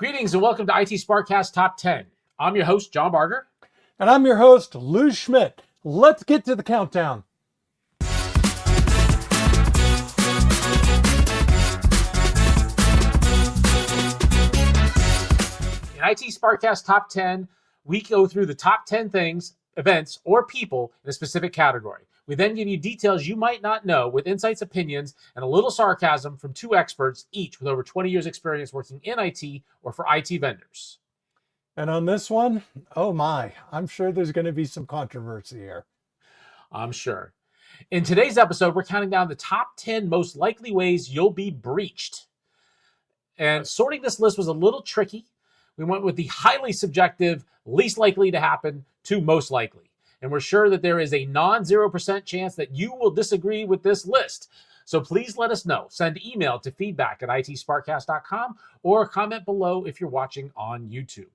Greetings and welcome to IT SPARC Cast Top 10. I'm your host, John Barger. And I'm your host, Lou Schmidt. Let's get to the countdown. In IT SPARC Cast Top 10, we go through the top 10 things, events, or people in a specific category. We then give you details you might not know with insights, opinions, and a little sarcasm from two experts, each with over 20 years experience working in IT or for IT vendors. And on this one, oh my, I'm sure there's going to be some controversy here. I'm sure. In today's episode, we're counting down the top 10 most likely ways you'll be breached. And sorting this list was a little tricky. We went with the highly subjective, least likely to happen to most likely. And we're sure that there is a non-0% chance that you will disagree with this list. So please let us know. Send email to feedback@itsparkcast.com or comment below if you're watching on YouTube.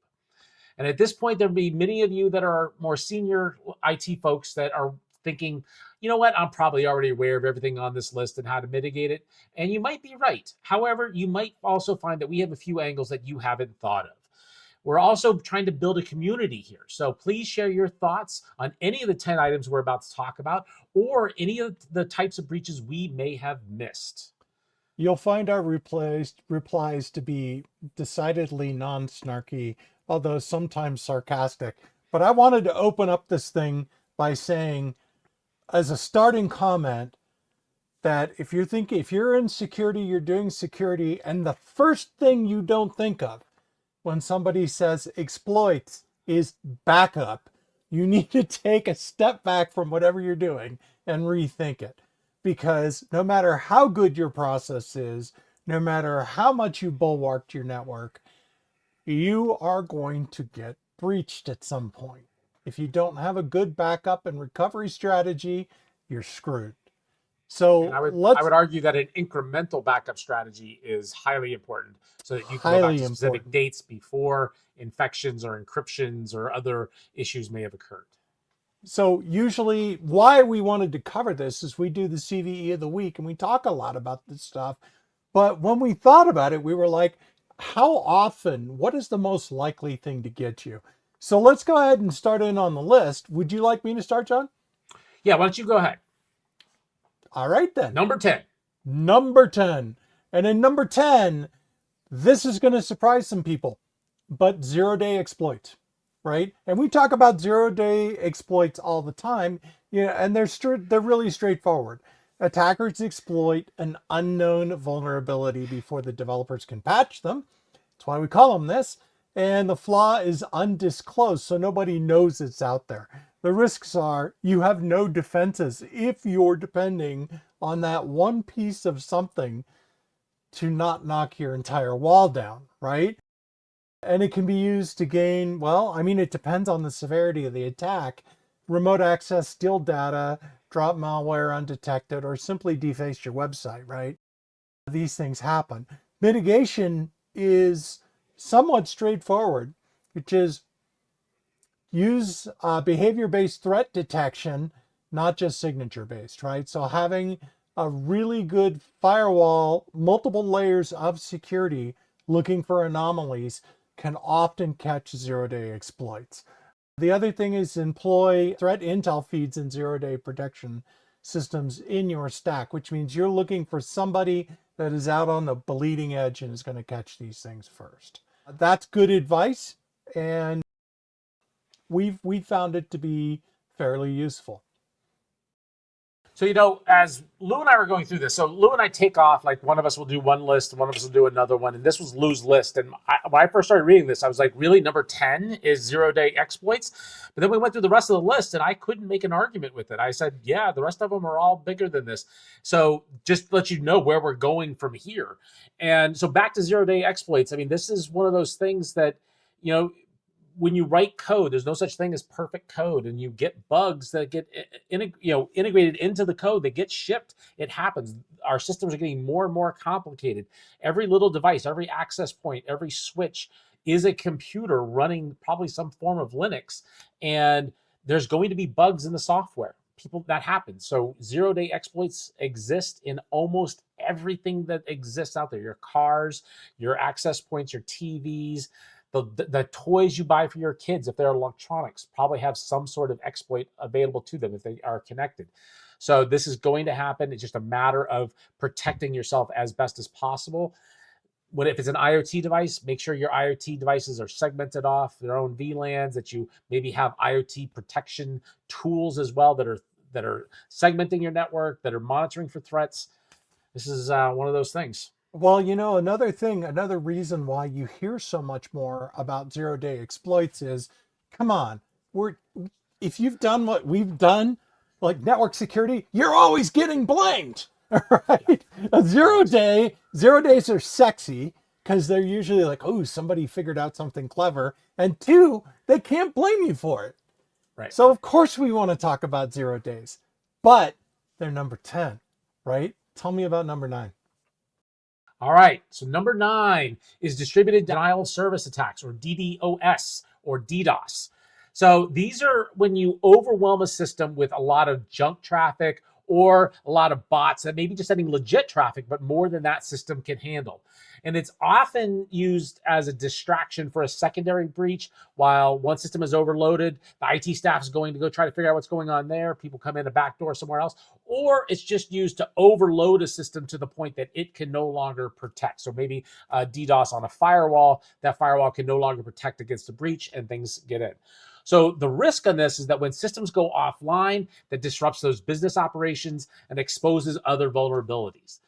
And at this point, there'll be many of you that are more senior IT folks that are thinking, you know what, I'm probably already aware of everything on this list and how to mitigate it. And you might be right. However, you might also find that we have a few angles that you haven't thought of. We're also trying to build a community here. So please share your thoughts on any of the 10 items we're about to talk about or any of the types of breaches we may have missed. You'll find our replies to be decidedly non-snarky, although sometimes sarcastic. But I wanted to open up this thing by saying, as a starting comment, that if you're in security, you're doing security, and the first thing you don't think of when somebody says exploit is backup, you need to take a step back from whatever you're doing and rethink it. Because no matter how good your process is, no matter how much you bulwarked your network, you are going to get breached at some point. If you don't have a good backup and recovery strategy, you're screwed. So I would argue that an incremental backup strategy is highly important so that you can go back to specific dates before infections or encryptions or other issues may have occurred. So usually why we wanted to cover this is we do the CVE of the week and we talk a lot about this stuff. But when we thought about it, we were like, how often, what is the most likely thing to get you? So let's go ahead and start in on the list. Would you like me to start, John? Yeah, why don't you go ahead? All right, then. Number 10. Number 10. And in number 10, this is going to surprise some people, but zero-day exploits, right? And we talk about zero-day exploits all the time, and they're really straightforward. Attackers exploit an unknown vulnerability before the developers can patch them. That's why we call them this. And the flaw is undisclosed, so nobody knows it's out there. The risks are you have no defenses if you're depending on that one piece of something to not knock your entire wall down, right? And it can be used to gain, it depends on the severity of the attack. Remote access, steal data, drop malware undetected, or simply deface your website, right? These things happen. Mitigation is somewhat straightforward, which is use behavior-based threat detection, not just signature-based, right? So having a really good firewall, multiple layers of security, looking for anomalies can often catch zero-day exploits. The other thing is employ threat intel feeds and zero-day protection systems in your stack, which means you're looking for somebody that is out on the bleeding edge and is going to catch these things first. That's good advice, and we found it to be fairly useful. So, as Lou and I were going through this, so Lou and I take off, like one of us will do one list and one of us will do another one. And this was Lou's list. And when I first started reading this, I was like, really? Number 10 is zero-day exploits? But then we went through the rest of the list and I couldn't make an argument with it. I said, yeah, the rest of them are all bigger than this. So just to let you know where we're going from here. And so back to zero-day exploits. I mean, this is one of those things that, when you write code, there's no such thing as perfect code, and you get bugs that get integrated into the code that get shipped. It happens. Our systems are getting more and more complicated. Every little device, every access point, every switch is a computer running probably some form of Linux, and there's going to be bugs in the software. That happens. So zero-day exploits exist in almost everything that exists out there, your cars, your access points, your TVs, the toys you buy for your kids, if they're electronics, probably have some sort of exploit available to them if they are connected. So this is going to happen. It's just a matter of protecting yourself as best as possible. If it's an IoT device, make sure your IoT devices are segmented off their own VLANs, that you maybe have IoT protection tools as well that are segmenting your network, that are monitoring for threats. This is one of those things. Well, another reason why you hear so much more about zero-day exploits is, come on, if you've done what we've done, like network security, you're always getting blamed, right? Zero days are sexy because they're usually like, oh, somebody figured out something clever, and two, they can't blame you for it. Right. So of course we want to talk about 0 days, but they're number 10, right? Tell me about number 9. All right, so number 9 is distributed denial of service attacks, or DDoS, or DDoS. So these are when you overwhelm a system with a lot of junk traffic or a lot of bots that maybe just sending legit traffic, but more than that system can handle. And it's often used as a distraction for a secondary breach. While one system is overloaded, the IT staff is going to go try to figure out what's going on there. People come in a back door somewhere else. Or it's just used to overload a system to the point that it can no longer protect. So maybe DDoS on a firewall, that firewall can no longer protect against a breach and things get in. So the risk on this is that when systems go offline, that disrupts those business operations and exposes other vulnerabilities.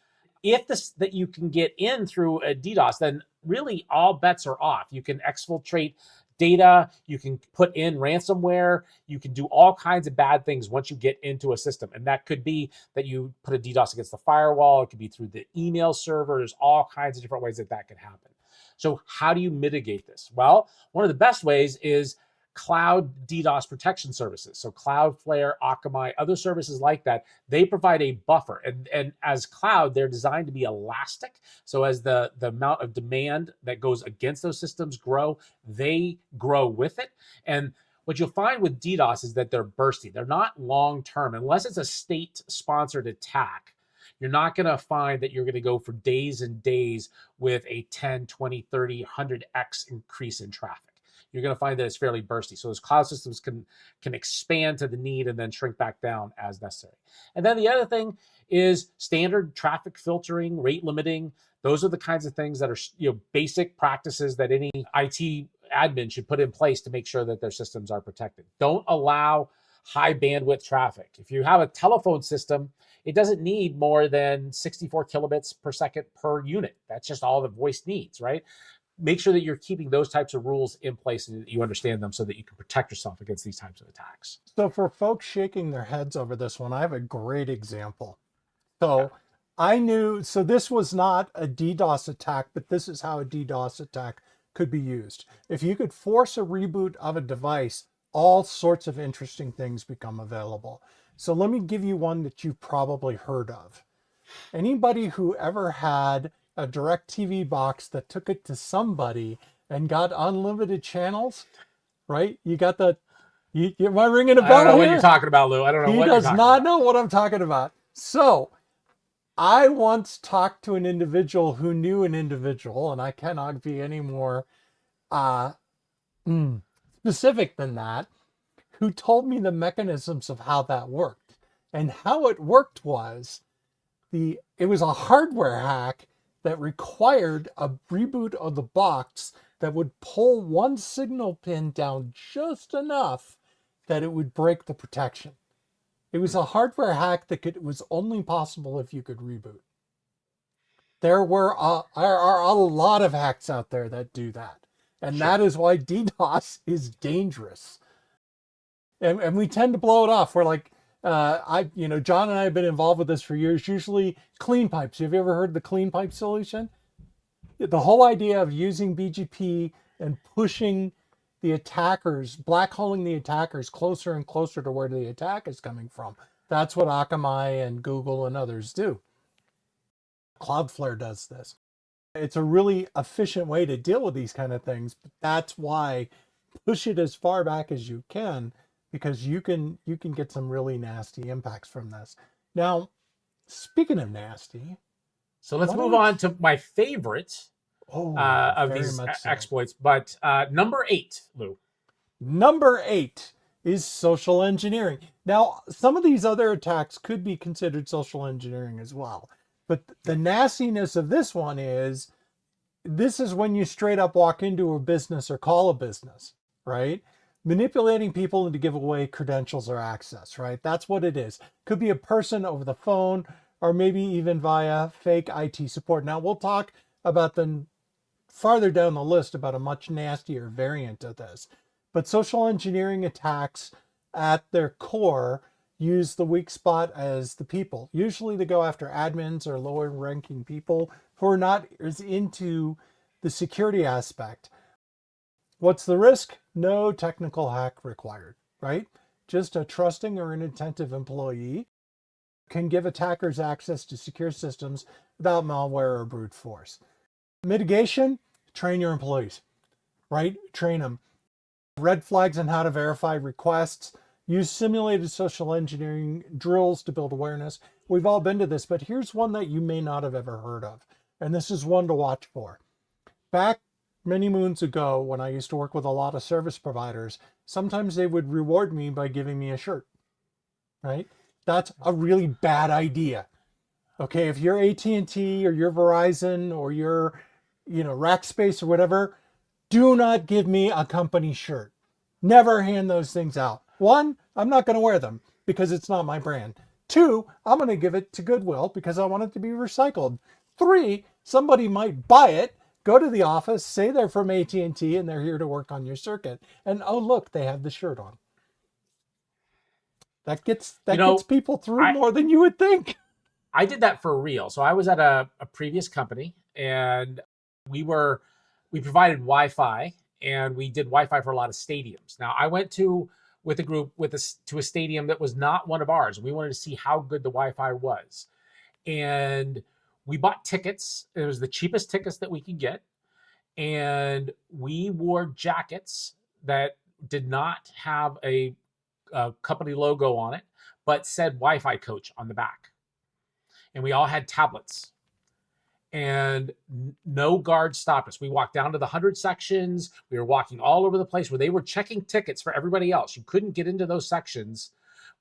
If that you can get in through a DDoS, then really all bets are off. You can exfiltrate data, you can put in ransomware, you can do all kinds of bad things once you get into a system. And that could be that you put a DDoS against the firewall, it could be through the email server. There's all kinds of different ways that could happen. So how do you mitigate this? Well, one of the best ways is cloud DDoS protection services. So Cloudflare, Akamai, other services like that, they provide a buffer. And as cloud, they're designed to be elastic. So as the amount of demand that goes against those systems grow, they grow with it. And what you'll find with DDoS is that they're bursty. They're not long-term. Unless it's a state-sponsored attack, you're not going to find that you're going to go for days and days with a 10, 20, 30, 100x increase in traffic. You're going to find that it's fairly bursty. So those cloud systems can expand to the need and then shrink back down as necessary. And then the other thing is standard traffic filtering, rate limiting. Those are the kinds of things that are basic practices that any IT admin should put in place to make sure that their systems are protected. Don't allow high bandwidth traffic. If you have a telephone system, it doesn't need more than 64 kilobits per second per unit. That's just all the voice needs, right? Make sure that you're keeping those types of rules in place and that you understand them so that you can protect yourself against these types of attacks. So for folks shaking their heads over this one, I have a great example. So so this was not a DDoS attack, but this is how a DDoS attack could be used. If you could force a reboot of a device, all sorts of interesting things become available. So let me give you one that you've probably heard of. Anybody who ever had a DirecTV box that took it to somebody and got unlimited channels, right? You got the, am I ringing a bell? I don't know here? what you're talking about, Lou. I don't know what you're talking about. He does not know what I'm talking about. So I once talked to an individual who knew an individual, and I cannot be any more specific than that, who told me the mechanisms of how that worked. And how it worked was it was a hardware hack that required a reboot of the box that would pull one signal pin down just enough that it would break the protection. It was a hardware hack that was only possible if you could reboot. There are a lot of hacks out there that do that. And that is why DDoS is dangerous. And we tend to blow it off. We're like, John and I have been involved with this for years, usually clean pipes. Have you ever heard the clean pipe solution? The whole idea of using BGP and pushing the attackers, black holing the attackers closer and closer to where the attack is coming from. That's what Akamai and Google and others do. Cloudflare does this. It's a really efficient way to deal with these kind of things, but that's why push it as far back as you can, because you can get some really nasty impacts from this. Now, speaking of nasty, So let's Why don't move we- on to my favorite Oh, of very these much so. exploits. But number 8, Lou. Number 8 is social engineering. Now, some of these other attacks could be considered social engineering as well. But the nastiness of this one is this is when you straight up walk into a business or call a business, right? Manipulating people to give away credentials or access, right? That's what it is. Could be a person over the phone or maybe even via fake IT support. Now, we'll talk about the farther down the list about a much nastier variant of this. But social engineering attacks at their core use the weak spot as the people. Usually they go after admins or lower ranking people who are not as into the security aspect. What's the risk? No technical hack required, right? Just a trusting or inattentive employee can give attackers access to secure systems without malware or brute force. Mitigation, train your employees, right? Train them. Red flags on how to verify requests. Use simulated social engineering drills to build awareness. We've all been to this, but here's one that you may not have ever heard of. And this is one to watch for. Back many moons ago, when I used to work with a lot of service providers, sometimes they would reward me by giving me a shirt, right? That's a really bad idea. Okay, if you're AT&T or you're Verizon or you're, Rackspace or whatever, do not give me a company shirt. Never hand those things out. One, I'm not going to wear them because it's not my brand. Two, I'm going to give it to Goodwill because I want it to be recycled. Three, somebody might buy it, go to the office, say they're from AT&T and they're here to work on your circuit. And oh, look, they have the shirt on. That gets people through more than you would think. I did that for real. So I was at a previous company and we provided Wi-Fi and we did Wi-Fi for a lot of stadiums. Now I went with a group to a stadium that was not one of ours. We wanted to see how good the Wi-Fi was. And we bought tickets. It was the cheapest tickets that we could get. And we wore jackets that did not have a company logo on it, but said Wi-Fi coach on the back. And we all had tablets. And no guard stopped us. We walked down to the 100 sections. We were walking all over the place where they were checking tickets for everybody else. You couldn't get into those sections.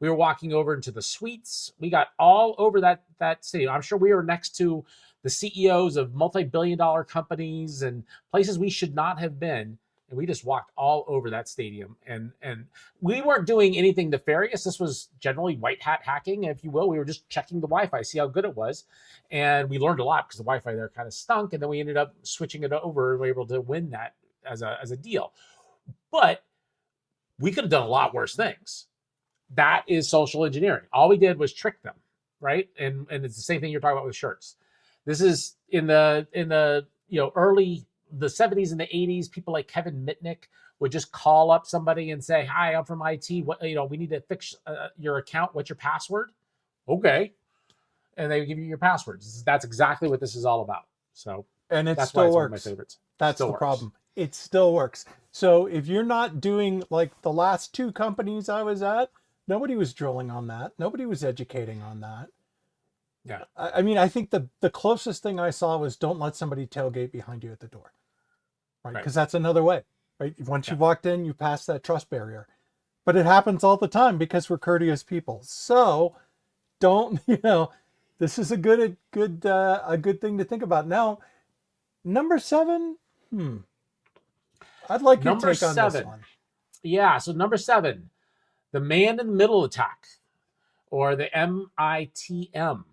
We were walking over into the suites. We got all over that city. I'm sure we were next to the CEOs of multi-billion-dollar companies and places we should not have been. And we just walked all over that stadium. And we weren't doing anything nefarious. This was generally white hat hacking, if you will. We were just checking the Wi-Fi, see how good it was. And we learned a lot because the Wi-Fi there kind of stunk. And then we ended up switching it over and we were able to win that as a deal. But we could have done a lot worse things. That is social engineering. All we did was trick them, right? And it's the same thing you're talking about with shirts. This is in the early the 70s and the 80s. People like Kevin Mitnick would just call up somebody and say, "Hi, I'm from IT. We need to fix your account. What's your password?" Okay, and they would give you your passwords. That's exactly what this is all about. So, and that's still why it's works. one of my favorites. That's the problem. It still works. So if you're not doing like the last two companies I was at, nobody was drilling on that. Nobody was educating on that. Yeah. I mean, I think the closest thing I saw was don't let somebody tailgate behind you at the door. Right? Because that's another way. Right? Once you've walked in, you pass that trust barrier. But it happens all the time because we're courteous people. So don't, this is a good thing to think about. Now, number 7, I'd like your take on this one. Yeah, so number 7, the man in the middle attack, or the MITM,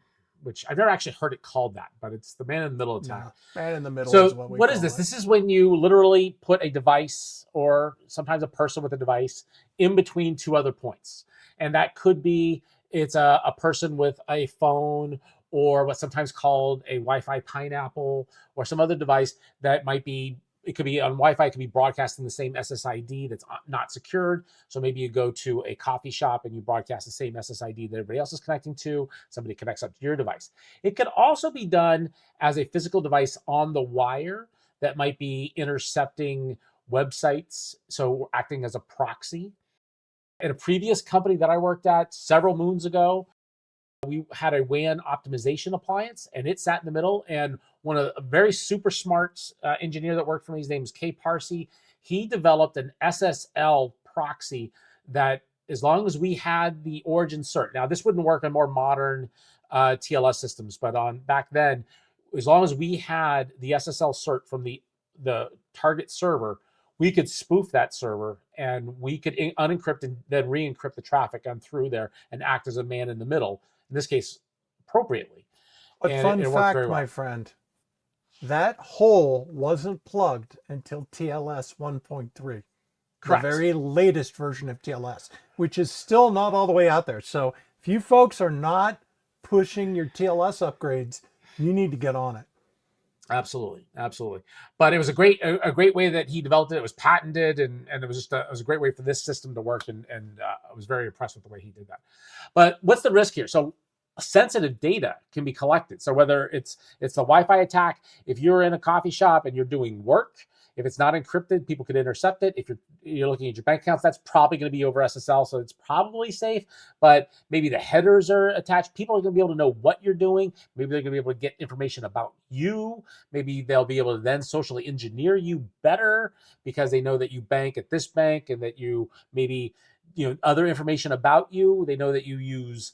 which I've never actually heard it called that, but it's the man in the middle attack. No, man in the middle so is what we what call is this? it. This is when you literally put a device, or sometimes a person with a device, in between two other points. And that could be, it's a person with a phone, or what's sometimes called a Wi-Fi pineapple, or some other device that might be, it could be on Wi-Fi, it could be broadcasting the same SSID that's not secured. So maybe you go to a coffee shop and you broadcast the same SSID that everybody else is connecting to. Somebody connects up to your device. It could also be done as a physical device on the wire that might be intercepting websites, so acting as a proxy. At a previous company that I worked at several moons ago, We had a WAN optimization appliance, and it sat in the middle. And one of a very super smart engineer that worked for me, his name is Kay Parsi. He developed an SSL proxy that, as long as we had the origin cert, now this wouldn't work on more modern TLS systems, but on back then, as long as we had the SSL cert from the target server, we could spoof that server and we could unencrypt and then re-encrypt the traffic on through there and act as a man in the middle, in this case, appropriately. But And fun it worked fact, very well. my friend, that hole wasn't plugged until TLS 1.3. Correct. The very latest version of TLS, which is still not all the way out there. So if you folks are not pushing your TLS upgrades, you need to get on it. Absolutely, absolutely. But it was a great way that he developed it. It was patented, and it was just it was a great way for this system to work. And I was very impressed with the way he did that. But what's the risk here? So sensitive data can be collected. So whether it's the Wi-Fi attack, if you're in a coffee shop and you're doing work, if it's not encrypted, people could intercept it. If you're looking at your bank accounts, that's probably going to be over SSL, so it's probably safe. But maybe the headers are attached. People are going to be able to know what you're doing. Maybe they're going to be able to get information about you. Maybe they'll be able to then socially engineer you better because they know that you bank at this bank and that you maybe other information about you. They know that you use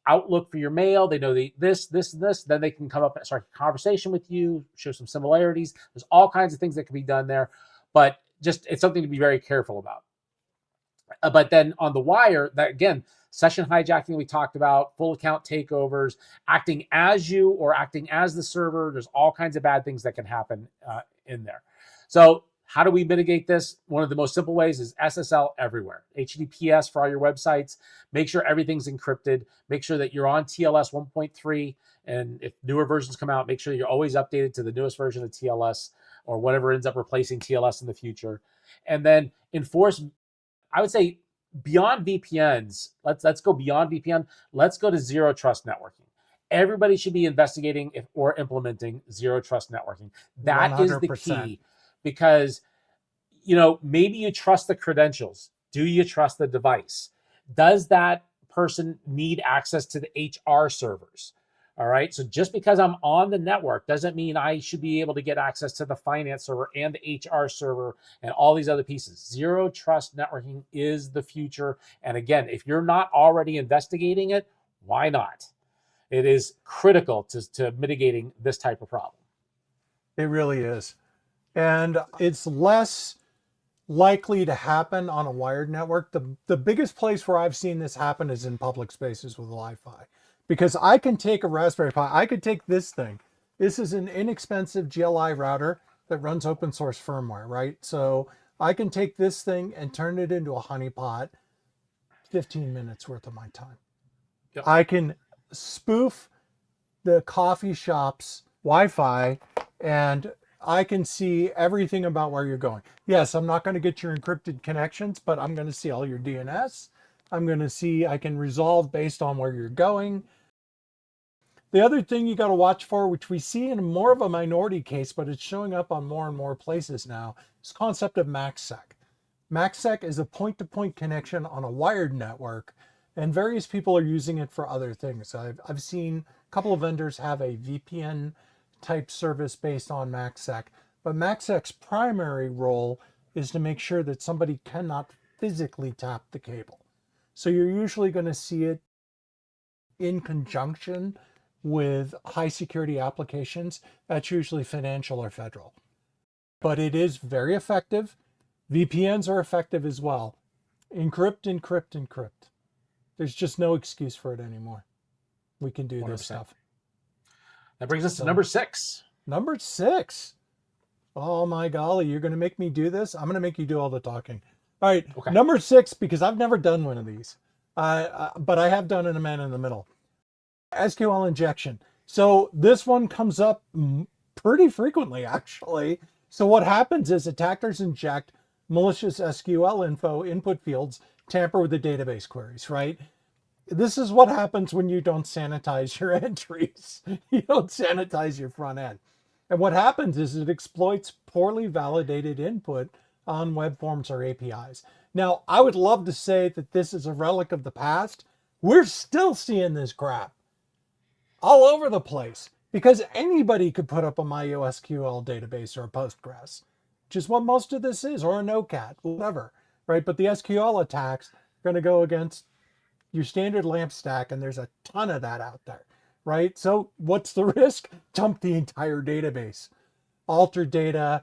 Outlook for your mail. They know this, and this. Then they can come up and start a conversation with you, show some similarities. There's all kinds of things that can be done there, but just it's something to be very careful about. But then on the wire, that again, session hijacking we talked about, full account takeovers, acting as you or acting as the server. There's all kinds of bad things that can happen in there. So how do we mitigate this? One of the most simple ways is SSL everywhere. HTTPS for all your websites. Make sure everything's encrypted. Make sure that you're on TLS 1.3. And if newer versions come out, make sure you're always updated to the newest version of TLS or whatever ends up replacing TLS in the future. And then enforce, I would say, beyond VPNs. Let's go beyond VPN. Let's go to zero trust networking. Everybody should be investigating or implementing zero trust networking. That 100%. Is the key. Because, maybe you trust the credentials. Do you trust the device? Does that person need access to the HR servers? All right. So just because I'm on the network doesn't mean I should be able to get access to the finance server and the HR server and all these other pieces. Zero trust networking is the future. And again, if you're not already investigating it, why not? It is critical to mitigating this type of problem. It really is. And it's less likely to happen on a wired network. The biggest place where I've seen this happen is in public spaces with Wi-Fi. Because I can take a Raspberry Pi, I could take this thing. This is an inexpensive GLI router that runs open source firmware, right? So I can take this thing and turn it into a honeypot, 15 minutes worth of my time. Yep. I can spoof the coffee shop's Wi-Fi and I can see everything about where you're going. Yes, I'm not going to get your encrypted connections, but I'm going to see all your DNS. I'm going to see, I can resolve based on where you're going. The other thing you got to watch for, which we see in more of a minority case, but it's showing up on more and more places now, is the concept of MACsec. MACsec is a point-to-point connection on a wired network, and various people are using it for other things. I've seen a couple of vendors have a VPN type service based on MACsec, but MACsec's primary role is to make sure that somebody cannot physically tap the cable. So you're usually going to see it in conjunction with high security applications. That's usually financial or federal. But it is very effective. VPNs are effective as well. Encrypt, encrypt, encrypt. There's just no excuse for it anymore. We can do 100%. This stuff. That brings us to number 6. Number 6. Oh my golly, you're going to make me do this? I'm going to make you do all the talking. All right, okay. Number 6, because I've never done one of these, but I have done it in a man in the middle. SQL injection. So this one comes up pretty frequently, actually. So what happens is attackers inject malicious SQL info input fields, tamper with the database queries, right? This is what happens when you don't sanitize your entries. You don't sanitize your front end. And what happens is it exploits poorly validated input on web forms or APIs. Now, I would love to say that this is a relic of the past. We're still seeing this crap. all over the place because anybody could put up a MySQL database or a Postgres, which is what most of this is, or a NoCat, whatever, right? But the SQL attacks are going to go against your standard LAMP stack, and there's a ton of that out there, right? So what's the risk? Dump the entire database, alter data,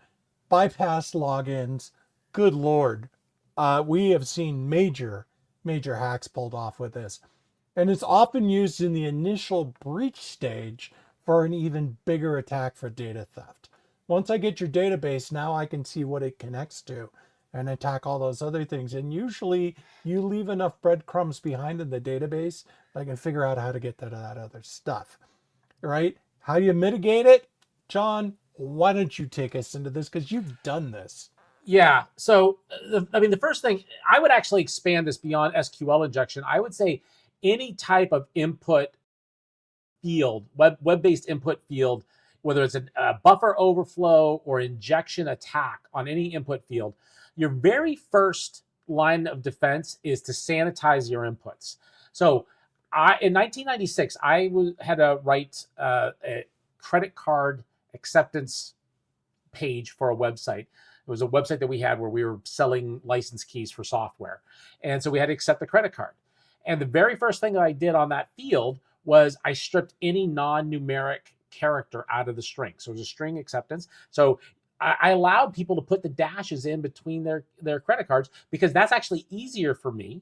bypass logins. Good Lord. We have seen major hacks pulled off with this. And it's often used in the initial breach stage for an even bigger attack for data theft. Once I get your database, now I can see what it connects to and attack all those other things. And usually you leave enough breadcrumbs behind in the database, I can figure out how to get to that other stuff, right? How do you mitigate it? John, why don't you take us into this? Because you've done this. Yeah. So, the first thing, I would actually expand this beyond SQL injection. I would say any type of input field, web-based input field, whether it's a buffer overflow or injection attack on any input field, your very first line of defense is to sanitize your inputs. So in 1996, I had to write a credit card acceptance page for a website. It was a website that we had where we were selling license keys for software. And so we had to accept the credit card. And the very first thing that I did on that field was I stripped any non-numeric character out of the string. So it was a string acceptance. So I allowed people to put the dashes in between their credit cards because that's actually easier for me.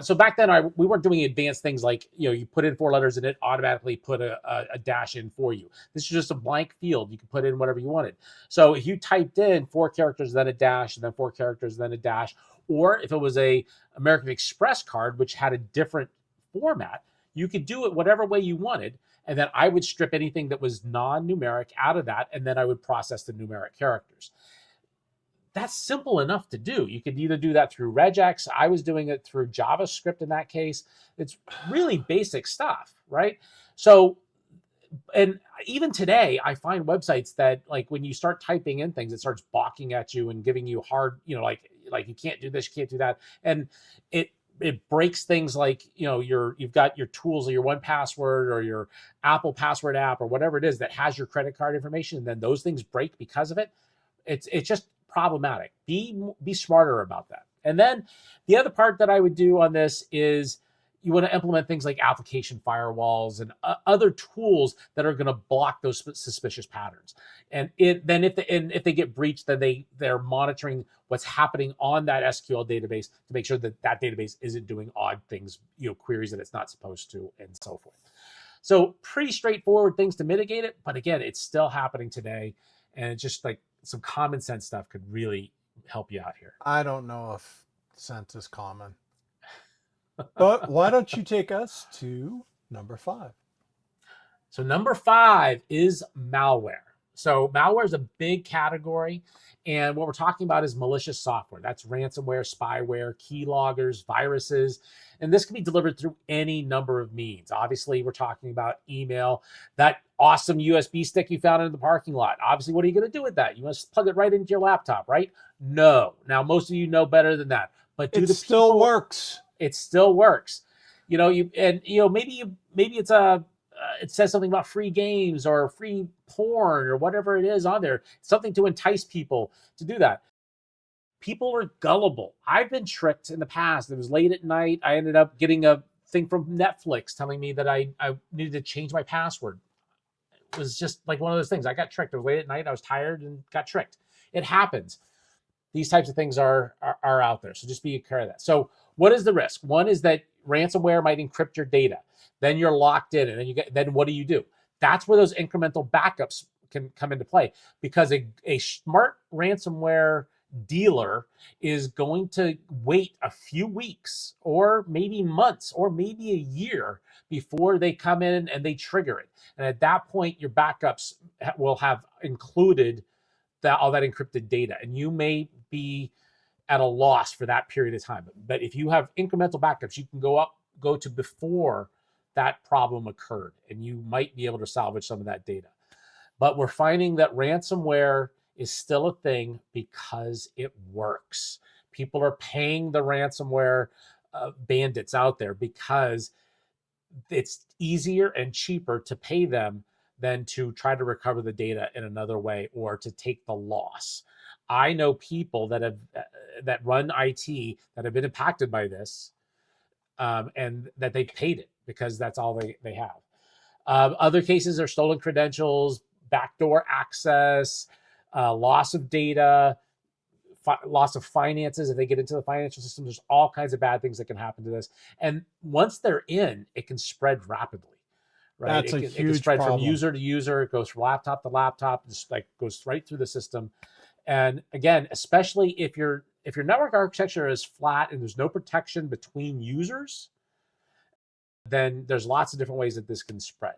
So back then, we weren't doing advanced things like, you put in 4 letters and it automatically put a dash in for you. This is just a blank field. You can put in whatever you wanted. So if you typed in 4 characters, then a dash, and then 4 characters, then a dash, or if it was a American Express card, which had a different format, you could do it whatever way you wanted. And then I would strip anything that was non-numeric out of that, and then I would process the numeric characters. That's simple enough to do. You could either do that through regex. I was doing it through JavaScript in that case. It's really basic stuff, right? So, and even today, I find websites that, like, when you start typing in things, it starts balking at you and giving you hard, like you can't do this, you can't do that, and it breaks things like, you've got your tools or your 1Password or your Apple Password app or whatever it is that has your credit card information, and then those things break because of it. It's just problematic. Be smarter about that. And then the other part that I would do on this is you want to implement things like application firewalls and other tools that are going to block those suspicious patterns. And if they get breached, then they're monitoring what's happening on that SQL database to make sure that database isn't doing odd things, queries that it's not supposed to, and so forth. So pretty straightforward things to mitigate it, but again, it's still happening today, and it's just like some common sense stuff could really help you out here. I don't know if sense is common. But why don't you take us to number 5? So number 5 is malware. So malware is a big category. And what we're talking about is malicious software. That's ransomware, spyware, keyloggers, viruses. And this can be delivered through any number of means. Obviously, we're talking about email, that awesome USB stick you found in the parking lot. Obviously, what are you going to do with that? You must plug it right into your laptop, right? No. Now, most of you know better than that. But it still works. It still works. Maybe it's it says something about free games or free porn or whatever it is on there, something to entice people to do that. People are gullible. I've been tricked in the past. It was late at night. I ended up getting a thing from Netflix telling me that I needed to change my password. It was just like one of those things. I got tricked. It was late at night. I was tired and got tricked. It happens. These types of things are out there. So just be aware of that. So what is the risk? One is that ransomware might encrypt your data. Then you're locked in, and then what do you do? That's where those incremental backups can come into play, because a smart ransomware dealer is going to wait a few weeks or maybe months or maybe a year before they come in and they trigger it. And at that point, your backups will have included all that encrypted data, and you may be at a loss for that period of time. But if you have incremental backups, you can go to before that problem occurred, and you might be able to salvage some of that data. But we're finding that ransomware is still a thing because it works. People are paying the ransomware bandits out there because it's easier and cheaper to pay them than to try to recover the data in another way or to take the loss. I know people that run IT that have been impacted by this, and that they've paid it because that's all they have. Other cases are stolen credentials, backdoor access, loss of data, loss of finances. If they get into the financial system, there's all kinds of bad things that can happen to this. And once they're in, it can spread rapidly. Right? That's a It can huge spread problem. from user to user. It goes from laptop to laptop. Just like goes right through the system. And again, especially if your network architecture is flat and there's no protection between users, then there's lots of different ways that this can spread.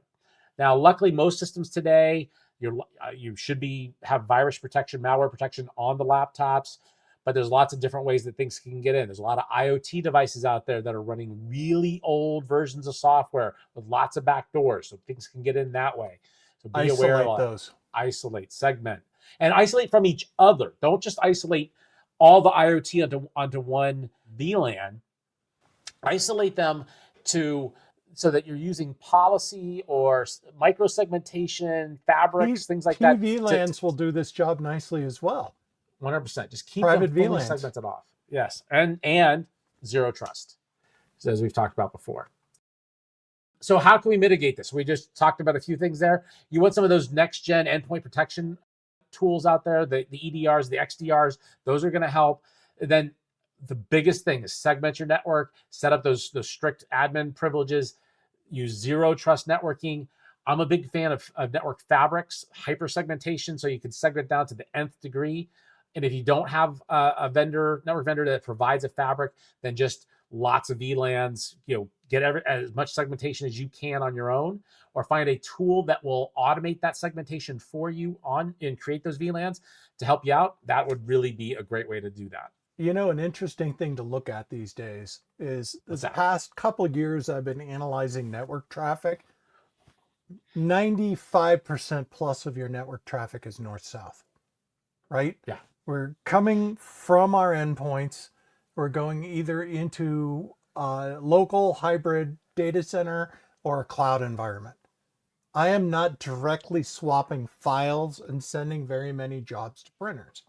Now, luckily, most systems today, you should have virus protection, malware protection on the laptops, but there's lots of different ways that things can get in. There's a lot of IoT devices out there that are running really old versions of software with lots of backdoors, so things can get in that way. So be aware of those. Isolate, segment, and isolate from each other. Don't just isolate all the IoT onto one VLAN. Isolate them so that you're using policy or micro-segmentation, fabrics, things like that. VLANs will do this job nicely as well. 100%. Just keep private them fully VLANs segmented off. Yes, and zero trust, as we've talked about before. So how can we mitigate this? We just talked about a few things there. You want some of those next-gen endpoint protection tools out there, the EDRs, the XDRs. Those are going to help. Then the biggest thing is segment your network, set up those strict admin privileges, use zero trust networking. I'm a big fan of network fabrics, hyper segmentation, so you can segment down to the nth degree. And if you don't have a network vendor that provides a fabric, then just lots of VLANs, get as much segmentation as you can on your own, or find a tool that will automate that segmentation for you and create those VLANs to help you out. That would really be a great way to do that. An interesting thing to look at these days is the past couple of years I've been analyzing network traffic. 95% plus of your network traffic is north-south, right? Yeah. We're coming from our endpoints. We're going either into a local hybrid data center or a cloud environment. I am not directly swapping files and sending very many jobs to printers.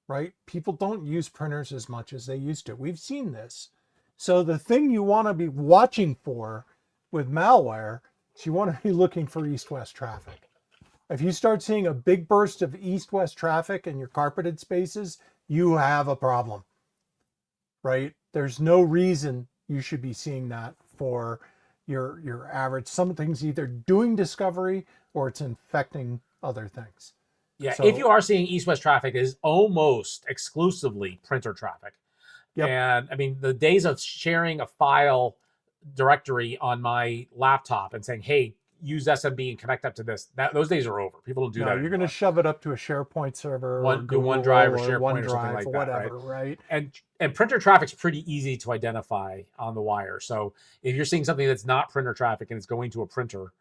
Right? People don't use printers as much as they used to. We've seen this. So the thing you want to be watching for with malware is you want to be looking for east-west traffic. If you start seeing a big burst of east-west traffic in your carpeted spaces, you have a problem, right? There's no reason you should be seeing that for your average. Something's either doing discovery or it's infecting other things. Yeah, so, if you are seeing east-west traffic, it is almost exclusively printer traffic. Yep. And I mean, the days of sharing a file directory on my laptop and saying, hey, use SMB and connect up to this, those days are over. People don't do that anymore. You're going to shove it up to a SharePoint server, OneDrive or SharePoint or something like that, whatever, right? And printer traffic's pretty easy to identify on the wire. So if you're seeing something that's not printer traffic and it's going to a printer,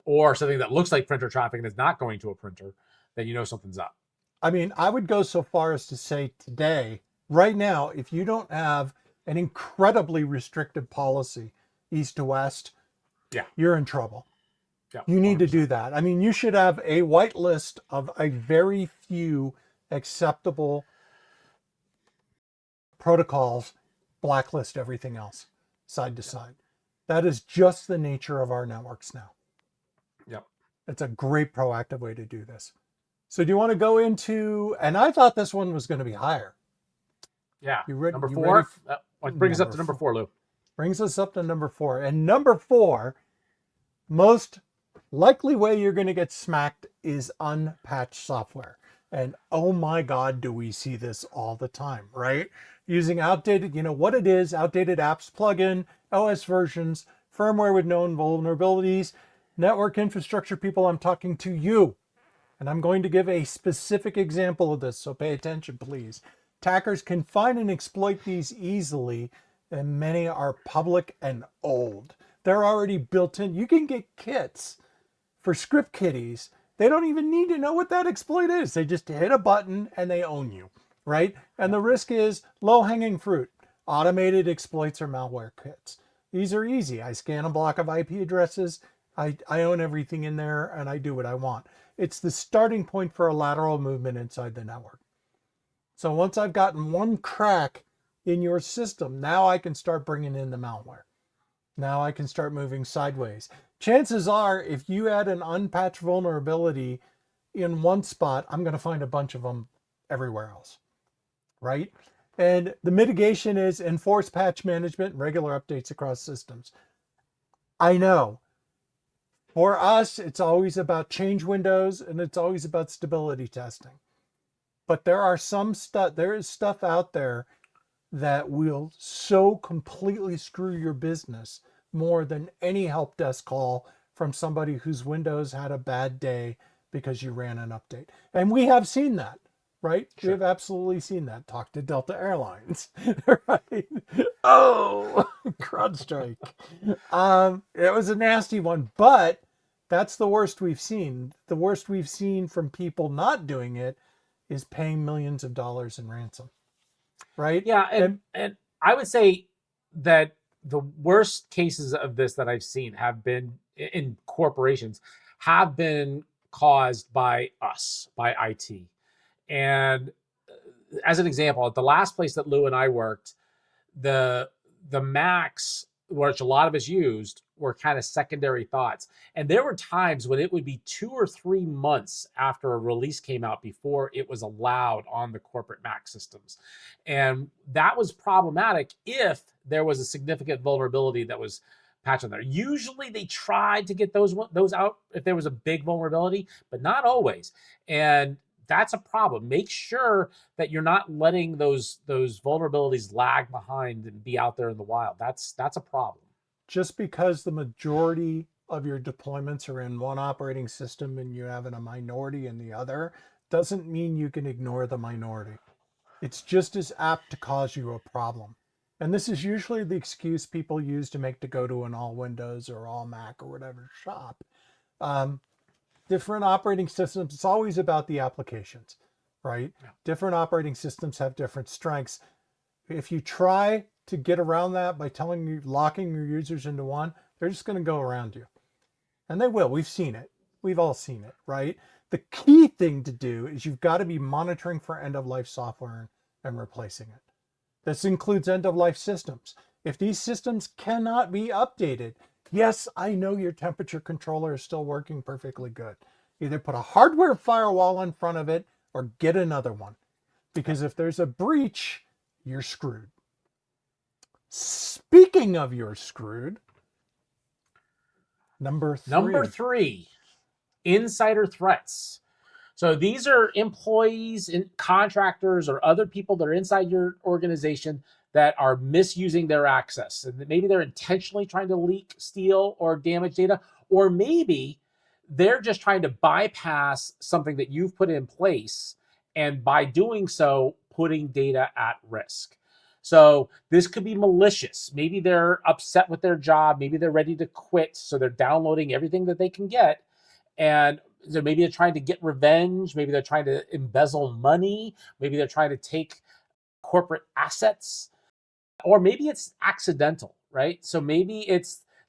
or something that looks like printer traffic and is not going to a printer, then you know something's up. I mean, I would go so far as to say today, right now, if you don't have an incredibly restrictive policy, east to west, you're in trouble. Yeah, you need 100%. To do that. I mean, you should have a whitelist of a very few acceptable protocols, blacklist everything else, side to side. That is just the nature of our networks now. Yep. It's a great proactive way to do this. So do you want to go into, and I thought this one was going to be higher. Yeah. Number 4. Brings us up to number 4, Lou. Brings us up to number 4. And number 4, most likely way you're going to get smacked is unpatched software. And oh my God, do we see this all the time, right? Using outdated, what it is, outdated apps, plugin, OS versions, firmware with known vulnerabilities, network infrastructure people, I'm talking to you. And I'm going to give a specific example of this, so pay attention, please. Attackers can find and exploit these easily, and many are public and old. They're already built in. You can get kits for script kiddies. They don't even need to know what that exploit is. They just hit a button and they own you, right? And the risk is low-hanging fruit. Automated exploits or malware kits. These are easy. I scan a block of IP addresses. I own everything in there and I do what I want. It's the starting point for a lateral movement inside the network. So once I've gotten one crack in your system, now I can start bringing in the malware. Now I can start moving sideways. Chances are, if you add an unpatched vulnerability in one spot, I'm going to find a bunch of them everywhere else, right? And the mitigation is enforce patch management and regular updates across systems. I know. For us, it's always about change windows and it's always about stability testing. But there is stuff out there that will so completely screw your business more than any help desk call from somebody whose Windows had a bad day because you ran an update. And we have seen that, right? Sure. We have absolutely seen that. Talk to Delta Airlines, right? Oh, CrowdStrike. It was a nasty one, but that's the worst we've seen. The worst we've seen from people not doing it is paying millions of dollars in ransom, right? Yeah, and I would say that the worst cases of this that I've seen have been in corporations, have been caused by us, by IT. And as an example, at the last place that Lou and I worked, the Macs, which a lot of us used, were kind of secondary thoughts. And there were times when it would be 2 or 3 months after a release came out before it was allowed on the corporate Mac systems. And that was problematic if there was a significant vulnerability that was patched on there. Usually they tried to get those out if there was a big vulnerability, but not always. And that's a problem. Make sure that you're not letting those vulnerabilities lag behind and be out there in the wild. That's a problem. Just because the majority of your deployments are in one operating system and you have a minority in the other doesn't mean you can ignore the minority. It's just as apt to cause you a problem. And this is usually the excuse people use to make to go to an all Windows or all Mac or whatever shop. Different operating systems, it's always about the applications, right? Yeah. Different operating systems have different strengths. If you try to get around that by locking your users into one, they're just going to go around you. And they will. We've seen it. We've all seen it, right? The key thing to do is you've got to be monitoring for end-of-life software and replacing it. This includes end-of-life systems. If these systems cannot be updated, yes, I know your temperature controller is still working perfectly good. Either put a hardware firewall in front of it or get another one. Because if there's a breach, you're screwed. Speaking of you're screwed, number 3. Number 3, insider threats. So these are employees, contractors, or other people that are inside your organization that are misusing their access. And maybe they're intentionally trying to leak, steal, or damage data, or maybe they're just trying to bypass something that you've put in place, and by doing so, putting data at risk. So this could be malicious. Maybe they're upset with their job. Maybe they're ready to quit. So they're downloading everything that they can get. And so maybe they're trying to get revenge. Maybe they're trying to embezzle money. Maybe they're trying to take corporate assets. Or maybe it's accidental, right? So maybe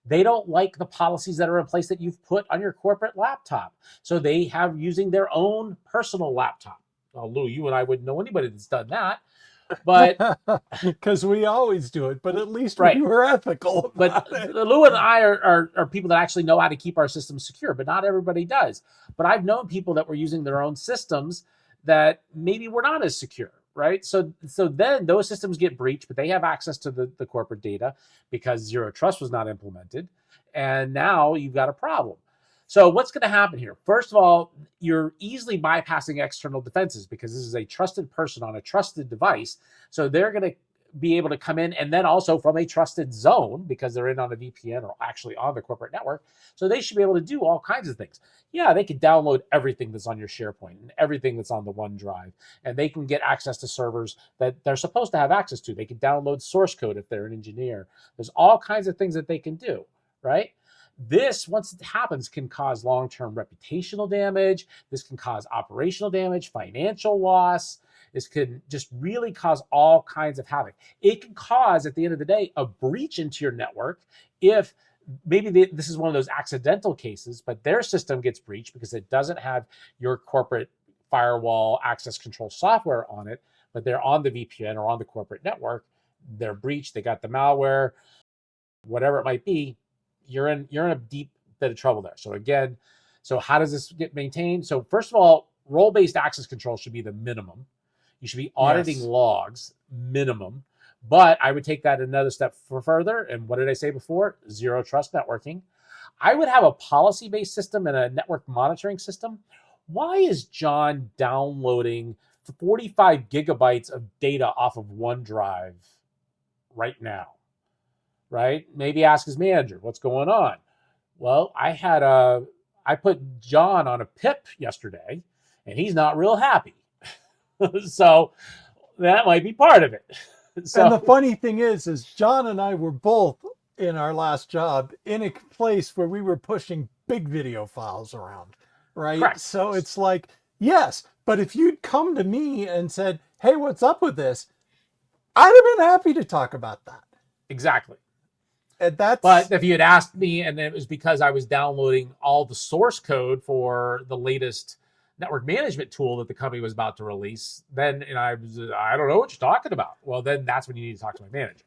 they don't like the policies that are in place that you've put on your corporate laptop. So they have using their own personal laptop. Oh, Lou, you and I wouldn't know anybody that's done that. But because we always do it, but at least right. we were ethical about but it. Lou and I are people that actually know how to keep our systems secure, but not everybody does. But I've known people that were using their own systems that maybe were not as secure, right? So then those systems get breached, but they have access to the corporate data because zero trust was not implemented. And now you've got a problem. So what's going to happen here? First of all, you're easily bypassing external defenses because this is a trusted person on a trusted device. So they're going to be able to come in, and then also from a trusted zone because they're in on a VPN or actually on the corporate network. So they should be able to do all kinds of things. Yeah, they can download everything that's on your SharePoint and everything that's on the OneDrive, and they can get access to servers that they're supposed to have access to. They can download source code if they're an engineer. There's all kinds of things that they can do, right? This, once it happens, can cause long-term reputational damage. This can cause operational damage, financial loss. is can just really cause all kinds of havoc. It can cause, at the end of the day, a breach into your network if maybe this is one of those accidental cases, but their system gets breached because it doesn't have your corporate firewall access control software on it, but they're on the VPN or on the corporate network. They're breached. They got the malware, whatever it might be. You're in a deep bit of trouble there. So again, so how does this get maintained? So first of all, role-based access control should be the minimum. You should be auditing logs, minimum. But I would take that another step further. And what did I say before? Zero trust networking. I would have a policy-based system and a network monitoring system. Why is John downloading 45 gigabytes of data off of OneDrive right now? Right? Maybe ask his manager, what's going on? Well, I put John on a PIP yesterday, and he's not real happy. So that might be part of it. So, and the funny thing is John and I were both in our last job in a place where we were pushing big video files around, right? correct. So it's like, yes, but if you'd come to me and said, hey, what's up with this? I'd have been happy to talk about that. Exactly. And that's... But if you had asked me, and it was because I was downloading all the source code for the latest network management tool that the company was about to release, then I don't know what you're talking about. Well, then that's when you need to talk to my manager.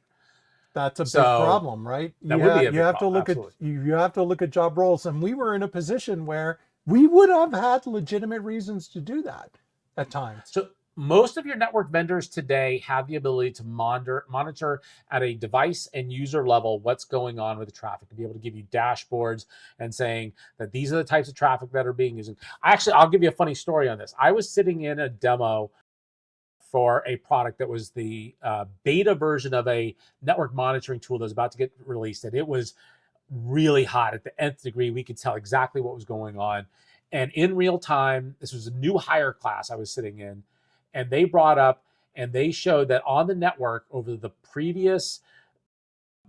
That's a big problem, right? That would be a big you have to problem, look at you have to look at job roles, and we were in a position where we would have had legitimate reasons to do that at times. So most of your network vendors today have the ability to monitor at a device and user level what's going on with the traffic, to be able to give you dashboards and saying that these are the types of traffic that are being used. I'll give you a funny story on this. I was sitting in a demo for a product that was the beta version of a network monitoring tool that was about to get released, and it was really hot at the nth degree. We could tell exactly what was going on. And in real time, this was a new hire class I was sitting in, and they brought up and they showed that on the network over the previous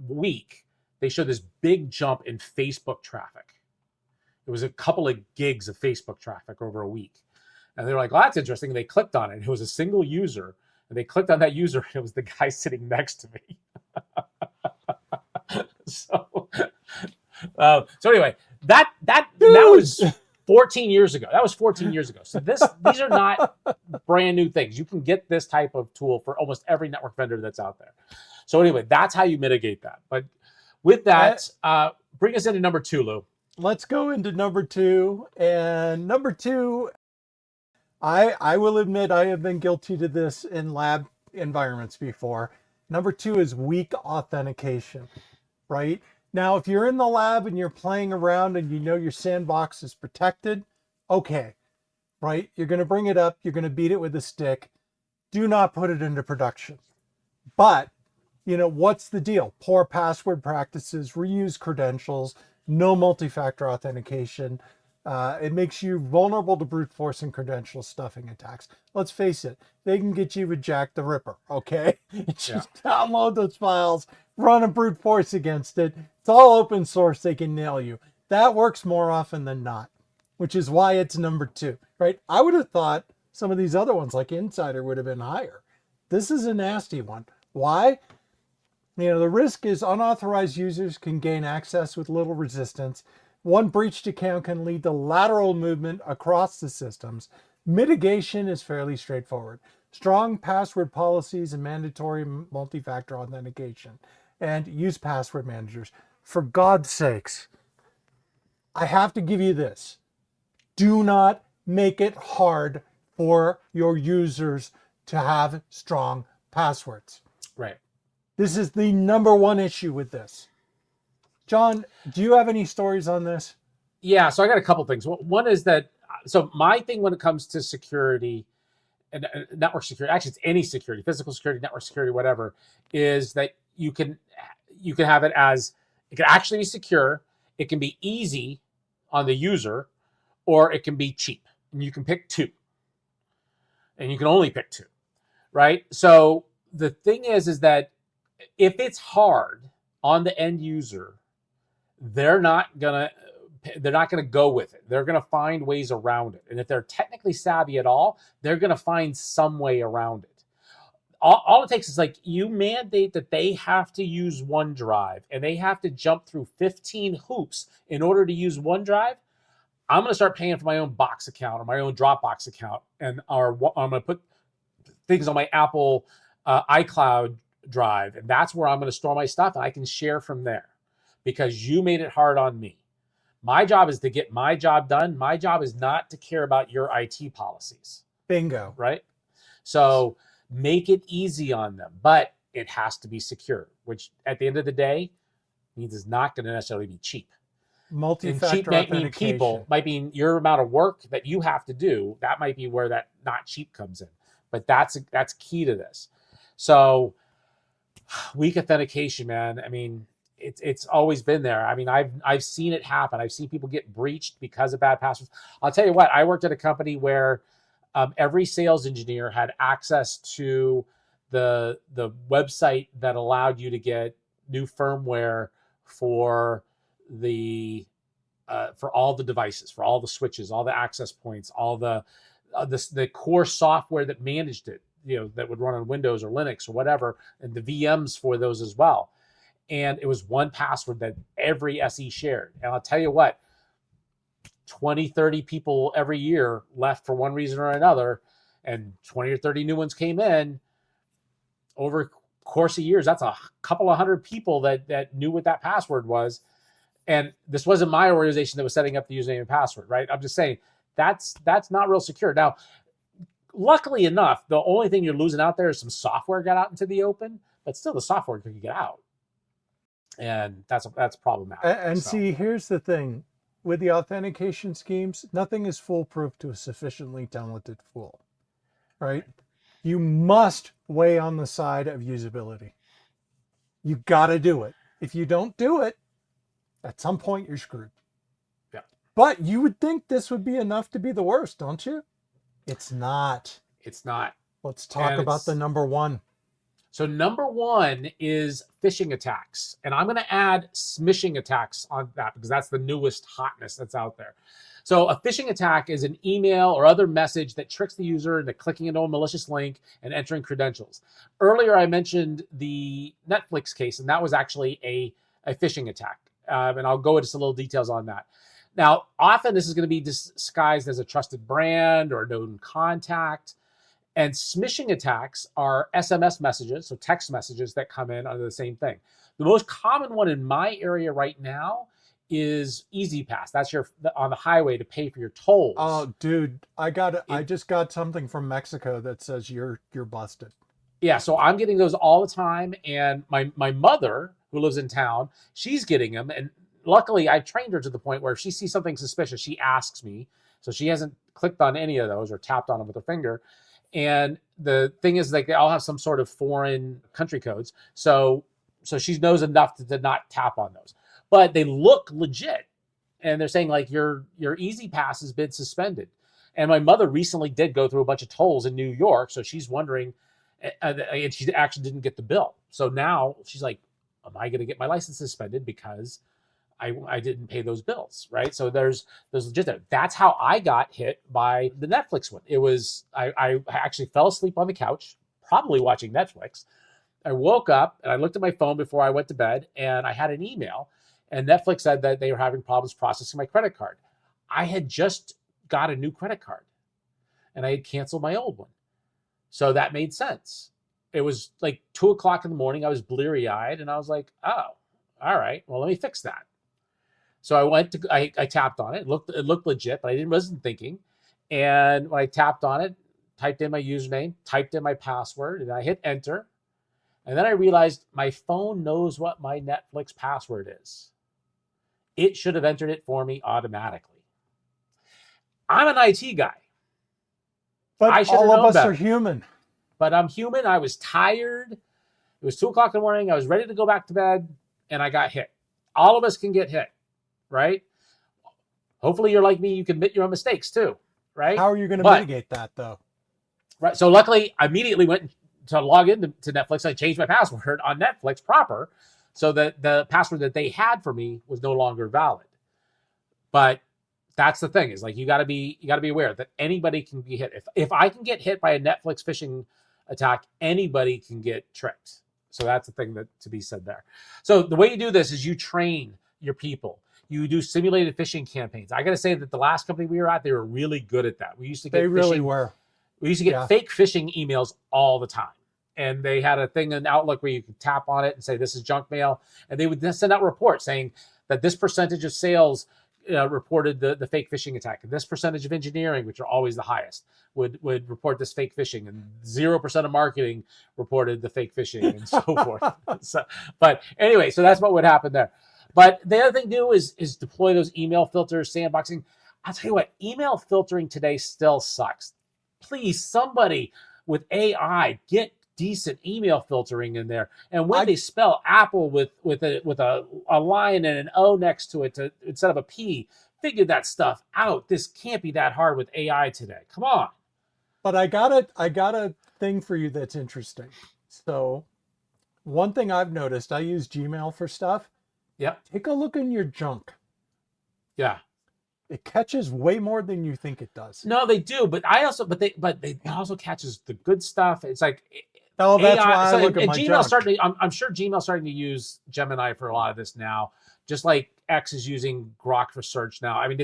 week, they showed this big jump in Facebook traffic. It was a couple of gigs of Facebook traffic over a week. And they were like, well, that's interesting. And they clicked on it. It was a single user. And they clicked on that user, and it was the guy sitting next to me. So anyway, that was 14 years ago. That was 14 years ago. So these are not brand new things. You can get this type of tool for almost every network vendor that's out there. So anyway, that's how you mitigate that. But with that, bring us into number 2, Lou. Let's go into number 2. And number 2, I will admit I have been guilty to this in lab environments before. Number 2 is weak authentication, right? Now, if you're in the lab and you're playing around and you know your sandbox is protected, okay, right? You're going to bring it up. You're going to beat it with a stick. Do not put it into production. But, what's the deal? Poor password practices, reuse credentials, no multi-factor authentication. It makes you vulnerable to brute force and credential stuffing attacks. Let's face it, they can get you with Jack the Ripper, okay? Just download those files, run a brute force against it. It's all open source. They can nail you. That works more often than not, which is why it's number 2, right? I would have thought some of these other ones like Insider would have been higher. This is a nasty one. Why? The risk is unauthorized users can gain access with little resistance. One breached account can lead to lateral movement across the systems. Mitigation is fairly straightforward. Strong password policies and mandatory multi-factor authentication. And use password managers. For God's sakes, I have to give you this. Do not make it hard for your users to have strong passwords. Right. This is the number 1 issue with this. John, do you have any stories on this? Yeah, so I got a couple things. One is that, so my thing when it comes to security and network security, actually it's any security, physical security, network security, whatever, is that you can have it as, it can actually be secure, it can be easy on the user, or it can be cheap. And you can pick 2. And you can only pick 2, right? So the thing is that if it's hard on the end user, they're not going to to go with it. They're going to find ways around it. And if they're technically savvy at all, they're going to find some way around it. All it takes is like you mandate that they have to use OneDrive and they have to jump through 15 hoops in order to use OneDrive. I'm going to start paying for my own box account or my own Dropbox account. And I'm going to put things on my Apple iCloud drive. And that's where I'm going to store my stuff. And I can share from there because you made it hard on me. My job is to get my job done. My job is not to care about your IT policies. Bingo. Right? So make it easy on them, but it has to be secure, which at the end of the day means it's not going to necessarily be cheap. Multi-factor cheap might mean authentication. people, might mean your amount of work that you have to do. That might be where that not cheap comes in, but that's key to this. So weak authentication, man. I mean, it's always been there. I mean, I've seen it happen. I've seen people get breached because of bad passwords. I'll tell you what, I worked at a company where every sales engineer had access to the website that allowed you to get new firmware for the for all the devices, for all the switches, all the access points, all the core software that managed it, that would run on Windows or Linux or whatever, and the VMs for those as well. And it was one password that every SE shared. And I'll tell you what, 20, 30 people every year left for one reason or another, and 20 or 30 new ones came in over the course of years. That's a couple of hundred people that knew what that password was. And this wasn't my organization that was setting up the username and password, right? I'm just saying that's not real secure. Now, luckily enough, the only thing you're losing out there is some software got out into the open, but still the software could get out. And that's problematic. And see, here's the thing. With the authentication schemes, nothing is foolproof to a sufficiently talented fool, right? You must weigh on the side of usability. You got to do it. If you don't do it, at some point you're screwed. Yeah. But you would think this would be enough to be the worst, don't you? It's not. It's not. Let's talk about the number one. So number one is phishing attacks. And I'm going to add smishing attacks on that because that's the newest hotness that's out there. So a phishing attack is an email or other message that tricks the user into clicking into a malicious link and entering credentials. Earlier, I mentioned the Netflix case, and that was actually a phishing attack. And I'll go into some little details on that. Now, often this is going to be disguised as a trusted brand or a known contact. And smishing attacks are SMS messages, so text messages that come in under the same thing. The most common one in my area right now is EasyPass. That's on the highway to pay for your tolls. Oh, dude, I just got something from Mexico that says you're busted. Yeah, so I'm getting those all the time, and my mother, who lives in town, she's getting them, and luckily I trained her to the point where if she sees something suspicious, she asks me. So she hasn't clicked on any of those or tapped on them with her finger. And the thing is, like, they all have some sort of foreign country codes. So she knows enough to not tap on those. But they look legit. And they're saying, like, your EasyPass has been suspended. And my mother recently did go through a bunch of tolls in New York. So she's wondering, and she actually didn't get the bill. So now she's like, am I going to get my license suspended because I didn't pay those bills, right? So there's legit. That's how I got hit by the Netflix one. It was, I actually fell asleep on the couch, probably watching Netflix. I woke up and I looked at my phone before I went to bed, and I had an email, and Netflix said that they were having problems processing my credit card. I had just got a new credit card, and I had canceled my old one. So that made sense. It was like 2:00 in the morning. I was bleary-eyed, and I was like, oh, all right, well, let me fix that. So I tapped on it. It looked legit, but I wasn't thinking. And when I tapped on it, typed in my username, typed in my password, and I hit enter. And then I realized my phone knows what my Netflix password is. It should have entered it for me automatically. I'm an IT guy. But all of us are human. But I'm human. I was tired. It was 2:00 in the morning. I was ready to go back to bed, and I got hit. All of us can get hit. Right? Hopefully you're like me. You can admit your own mistakes too, right? How are you going to mitigate that though? Right. So luckily I immediately went to log into Netflix. I changed my password on Netflix proper so that the password that they had for me was no longer valid. But that's the thing, is like you got to be aware that anybody can be hit. If I can get hit by a Netflix phishing attack, anybody can get tricked. So that's the thing that to be said there. So the way you do this is you train your people. You do simulated phishing campaigns. I got to say that the last company we were at, they were really good at that. We used to get We used to get fake phishing emails all the time. And they had a thing in Outlook where you could tap on it and say, this is junk mail. And they would then send out reports saying that this percentage of sales reported the fake phishing attack. And this percentage of engineering, which are always the highest, would report this fake phishing. And 0% of marketing reported the fake phishing and so forth. But anyway, so that's what would happen there. But the other thing to do is deploy those email filters, sandboxing. I'll tell you what, email filtering today still sucks. Please, somebody with AI, get decent email filtering in there. And when they spell Apple with a line and an O next to it instead of a P, figure that stuff out. This can't be that hard with AI today. Come on. But I got a thing for you that's interesting. So one thing I've noticed, I use Gmail for stuff. Yeah. Take a look in your junk. Yeah. It catches way more than you think it does. No, they do, but they also catches the good stuff. It's like that's AI, why I look at my junk. I'm sure Gmail's starting to use Gemini for a lot of this now, just like X is using Grok for search now. I mean,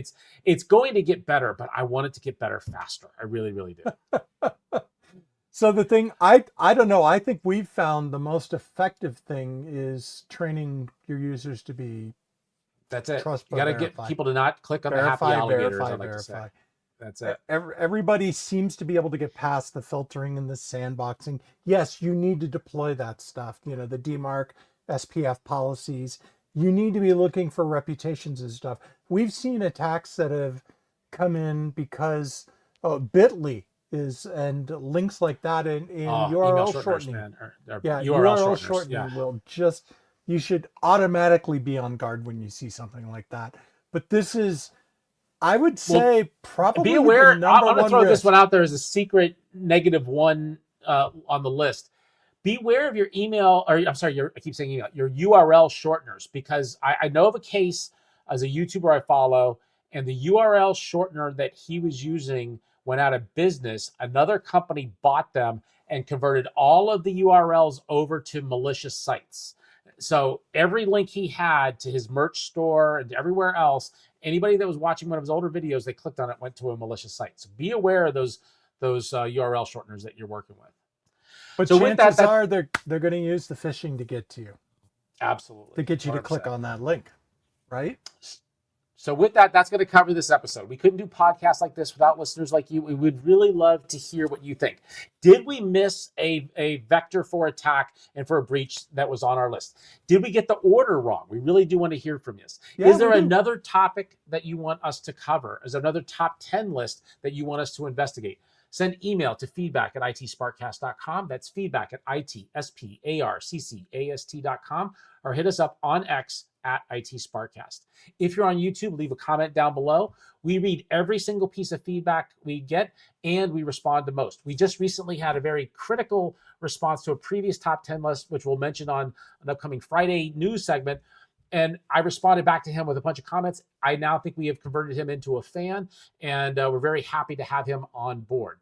it's going to get better, but I want it to get better faster. I really, really do. So the thing, I don't know, I think we've found the most effective thing is training your users to be That's it. trust You got to get people to not click on the happy alligators. Verify. That's it. Everybody seems to be able to get past the filtering and the sandboxing. Yes, you need to deploy that stuff. You know, the DMARC, SPF policies. You need to be looking for reputations and stuff. We've seen attacks that have come in because Bitly and links like that in URL shortening. URL shortening will just, you should automatically be on guard when you see something like that. But this is, I would say, probably be aware. I'm going to throw this one out there as a secret -1 on the list. Beware of your email, or I'm sorry, I keep saying email, your URL shorteners, because I know of a case as a YouTuber I follow, and the URL shortener that he was using went out of business. Another company bought them and converted all of the URLs over to malicious sites. So every link he had to his merch store and everywhere else, anybody that was watching one of his older videos, they clicked on it, went to a malicious site. So be aware of those URL shorteners that you're working with. But so chances are they're going to use the phishing to get to you. Absolutely. To get you 100%. To click on that link, right? So with that, that's going to cover this episode. We couldn't do podcasts like this without listeners like you. We would really love to hear what you think. Did we miss a vector for attack and for a breach that was on our list? Did we get the order wrong? We really do want to hear from you. Yeah, is there another topic that you want us to cover? Is there another top 10 list that you want us to investigate? Send email to feedback@itsparkcast.com. That's feedback@itsparkcast.com, or hit us up on X @IT SPARC Cast. If you're on YouTube, leave a comment down below. We read every single piece of feedback we get, and we respond to most. We just recently had a very critical response to a previous top 10 list, which we'll mention on an upcoming Friday news segment. And I responded back to him with a bunch of comments. I now think we have converted him into a fan, and we're very happy to have him on board.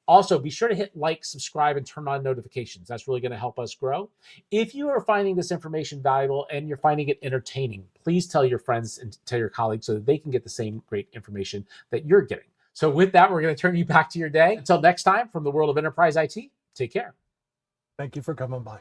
Also, be sure to hit like, subscribe, and turn on notifications. That's really going to help us grow. If you are finding this information valuable and you're finding it entertaining, please tell your friends and tell your colleagues so that they can get the same great information that you're getting. So with that, we're going to turn you back to your day. Until next time, from the world of enterprise IT, take care. Thank you for coming by.